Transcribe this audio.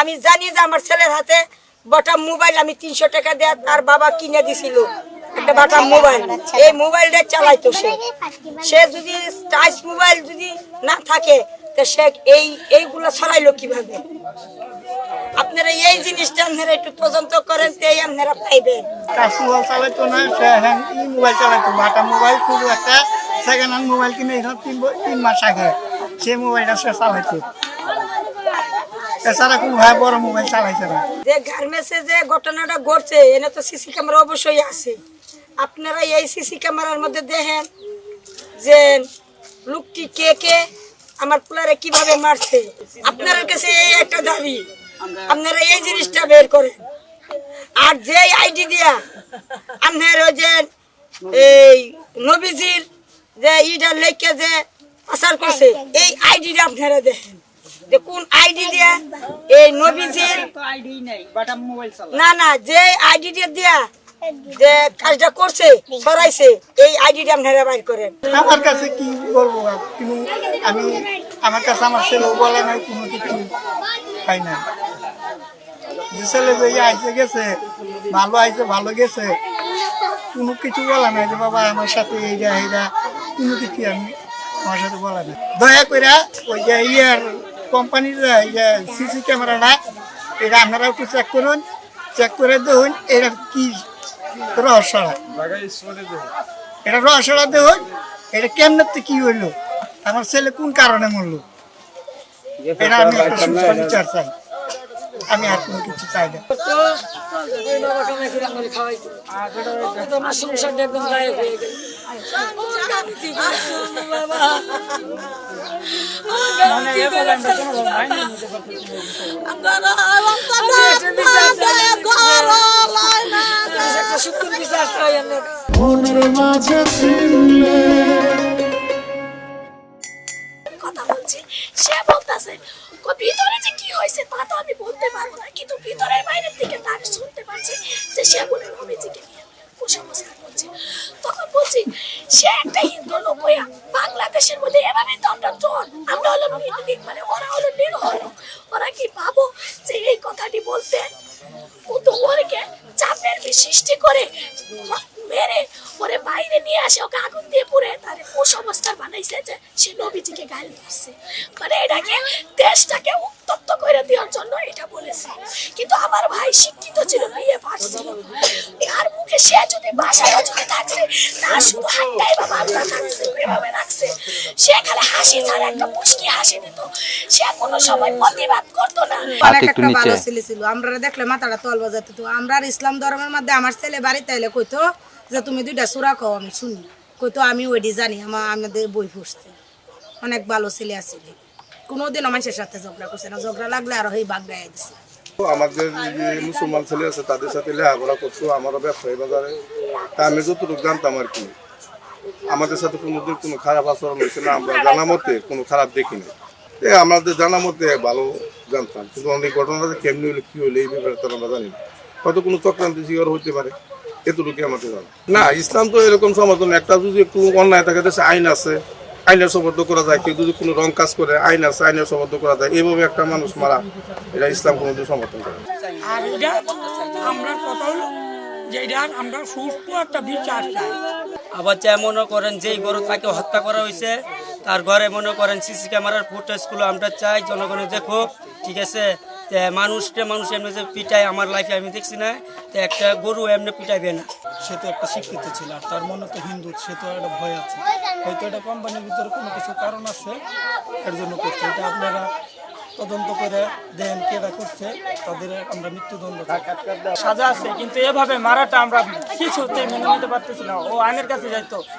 আমি জানি যে আমার ছেলের হাতে বটা মোবাইল আমি 300 টাকা দিয়ে তার বাবা কিনে দিছিল একটা বাটা মোবাইল। এই মোবাইলটা চালাইতো সে যদি টাচ মোবাইল যদি না থাকে তো সে এইগুলো ছড়াইলো কিভাবে? আপনারা এই জিনিসটা আপনারা একটু তদন্ত করেন, তাই আপনারা পাইবেন। টাচ মোবাইল চালাইতো না, সে মোবাইল চালাইতো, বাটা মোবাইল, শুধু একটা সেকেন্ড হ্যান্ড মোবাইল কিনে 3 মাস আগে সে মোবাইলটা সে চালাইতো। এছাড়া কোনো ভাই বড় মোবাইল চালাইছে না। যে গার্মেন্টসে যে ঘটনাটা ঘটছে এনে তো সিসি ক্যামেরা অবশ্যই আছে। আপনারা এই সিসি ক্যামেরার মধ্যে দেখেন যে লোকটি কে আমার পোলারে কিভাবে মারছে। আপনার কাছে এই একটা দাবি, আপনারা এই জিনিসটা বের করেন। আর যে আইডি দিয়া আপনার ওই যে এই নবীজির যে ইটা লেখকে যে পাচার করছে এই আইডিটা আপনারা দেখেন যে কোন আইডি দিয়া এই নবীজির না যে আইডিটা দিয়া যে কাজটা করছে ছড়াইছে এই আইডিটা আপনারা বাইর করেন। আমার কাছে কি বলবো, আমার কাছে আমার ছেলেও বলে নাই, কোনো কিছু পাই না। যে ছেলে যে আইসে গেছে ভালো আইসে ভালো গেছে, কোনো কিছু বলা নাই যে বাবা আমার সাথে এইটা কোনো কিছু আমার সাথে বলা নাই। দয়া করে ওই যে কোম্পানির যে সিসি ক্যামেরাটা এটা আপনারা একটু চেক করুন, চেক করে দেখুন এটা কি রহস্যটা, এটা রহস্যটা দেখুন, এটা কেমনে কি হইলো, আমার ছেলে কোন কারণে মরলো, এটা আমি একটা সুস্থ বিচার চাই। আমি আর কোনো কিছু চাই না। কথা বলছি, সে বলতেছে ভিতরে যে কি হয়েছে তা তো আমি বলতে পারবো না, কিন্তু ভিতরের বাইরের দিকে তার শুনতে পারছি যে সে বলে নবীজিকে নিয়ে কুসংস্কার করছে। তখন বলছি সে একটা হিন্দু লোক হইয়া বাংলাদেশের মধ্যে এভাবে তো আমরা হলো মানে ওরা হলো নিরহ লোক, ওরা কি ভাবো যে এই কথাটি বলতে, কিন্তু ওরকে চাপের সৃষ্টি করে মেরে ওরে বাইরে নিয়ে আসে, ওকে আগুন দিয়ে পুড়ে তার কুসংস্কার বানাইছে যে সে নবীজিকে গাল দিচ্ছে। মানে এটাকে দেশটাকে উত্তপ্ত করে দেওয়ার জন্য এটা বলেছে। কিন্তু আমার ভাই শিক্ষিত ছিল, বিয়ে পাস ছিল, আর মুখে সে যদি বাসায় যদি থাকছে তার শুধু হাতটাই বা বাংলা থাকছে এভাবে রাখছে, সে খালি হাসি ছাড়া একটা মুশকি হাসি দিত, সে কোনো সময় প্রতিবাদ করতো না। অনেক একটা ভালো ছেলে ছিল, আমরা দেখলে মাথাটা তল বাজাতো। তো আমরা ইসলাম ধর্মের মধ্যে আমার ছেলে বাড়িতে এলে কইতো যে তুমি 2টা সূরা কও, আমি শুনি, কইতো আমি ওইটি জানি, আমাদের বই পড়ছি। অনেক ভালো ছেলে আছে, কোনোদিন মানুষের সাথে ঝগড়া করছে না, ঝগড়া লাগলে আরো এই বাগ গায়ে দিচ্ছে। আমাদের যে মুসলমান ছেলে আছে তাদের সাথে লেখাপড়া করছো, আমারও ব্যবসায়ী বাজারে, তা আমি যতটুকু জানতাম আর কি, আমাদের সাথে কোনোদিন কোনো খারাপ আচরণ হয়েছে না, আমরা জানা মতে কোনো খারাপ দেখিনি। আমাদের জানা মতে ভালো জানতাম, কিন্তু অনেক ঘটনাটা কেমনি হলে কি হলে এই ব্যাপারে তো আমরা জানি না, হয়তো কোনো চক্রান্তি শিকার হতে পারে, এতটুকু আমাদের জানা না। ইসলাম তো এরকম সমর্থন, একটা যদি একটু অন্যায় থাকে দেশে আইন আছে, আইনের সমর্থ করা যায়, কেউ যদি কোনো রং কাজ করে আইন আছে, আইনের সমর্থ করা যায়, এইভাবে একটা মানুষ মারা এটা ইসলাম কোনোদিন সমর্থন করে। আর এটা আমরা কথা হলো যে এটা আমরা সুস্থ একটা বিচার চাই। আবার যা মনে করেন যেই গরু তাকে হত্যা করা হয়েছে তার ঘরে মনে করেন সিসি ক্যামেরার ফুটেজগুলো আমরা চাই জনগণে দেখুক, ঠিক আছে। মানুষ এমনি যে পিটায় আমার লাইফে আমি দেখছি না, তো একটা গরু এমনি পিটাইবে না। সে তো একটা শিক্ষিত ছিল, আর তার মনে তো হিন্দু, সে তো একটা ভয় আছে, হয়তো এটা কোম্পানির ভিতরে কোনো কিছু কারণ আছে এর জন্য করছে। এটা আপনারা তদন্ত করে দেন কেরা করছে, তাদের আমরা মৃত্যুদণ্ড সাজা আছে, কিন্তু এভাবে মারাটা আমরা কিছুতে মেনে নিতে পারতেছি না। ও আইনের কাছে যাইতো।